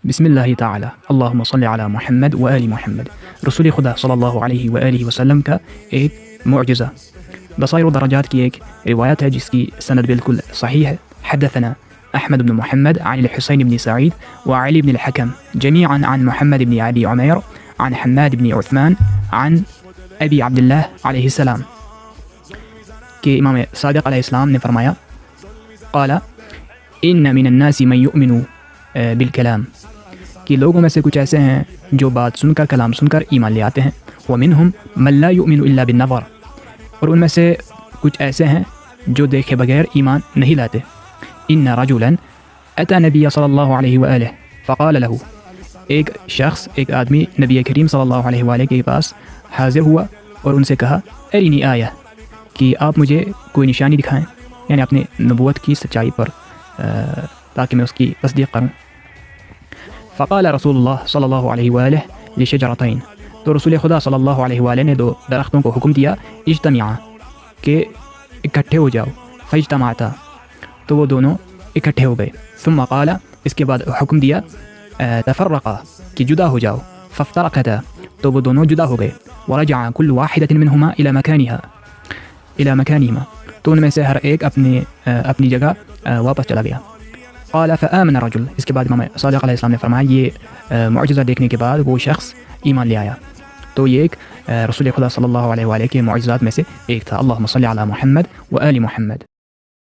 بسم اللہ تعالی اللہم صلی علی محمد و آل محمد. رسول خدا صلی اللہ علیہ وآلہ وسلم کا ایک معجزہ. بصائر و درجات کی ایک روایت ہے جس کی سند بالکل صحیح ہے. حدثنا احمد بن محمد عن الحسین بن سعید وعلی بن الحکم جميعا عن محمد بن علی عمیر عن حماد بن عثمان عن ابی عبداللہ علیہ السلام کہ امام صادق علیہ السلام نے فرمایا قال ان من الناس من یؤمن بالکلام کہ لوگوں میں سے کچھ ایسے ہیں جو بات سن کر کلام سن کر ایمان لے آتے ہیں. ومنہم من لا یؤمن الا بالنظر اور ان میں سے کچھ ایسے ہیں جو دیکھے بغیر ایمان نہیں لاتے. ان رجلا اتى نبی صلی اللہ علیہ وآلہ فقال له ایک شخص ایک آدمی نبی کریم صلی اللہ علیہ وآلہ کے پاس حاضر ہوا اور ان سے کہا ارینی آیہ کہ آپ مجھے کوئی نشانی دکھائیں یعنی اپنے نبوت کی سچائی پر تاکہ میں اس کی تصدیق کروں. فقال رسول اللہ صلی اللہ علیہ وآلہ لشجرتین تو رسول خدا صلی اللہ علیہ وآلہ نے دو درختوں کو حکم دیا اجتمعا کہ اکٹھے ہو جاؤ. فاجتمعتا تو وہ دونوں اکٹھے ہو گئے. ثم قال اس کے بعد حکم دیا تفرقا کہ جدا ہو جاؤ. فافترقتا تو وہ دونوں جدا ہو گئے. ورجع كل واحدة منهما إلى مكانهما تو ان میں سے ہر ایک اپنی جگہ واپس چلا گیا. قال فآمن رجل اس کے بعد امام صادق علیہ السلام نے فرمایا یہ معجزہ دیکھنے کے بعد وہ شخص ایمان لے آیا. تو یہ ایک رسول خدا صلی اللہ علیہ وآلہ کے معجزات میں سے ایک تھا. اللہم صلی علی محمد و آل محمد.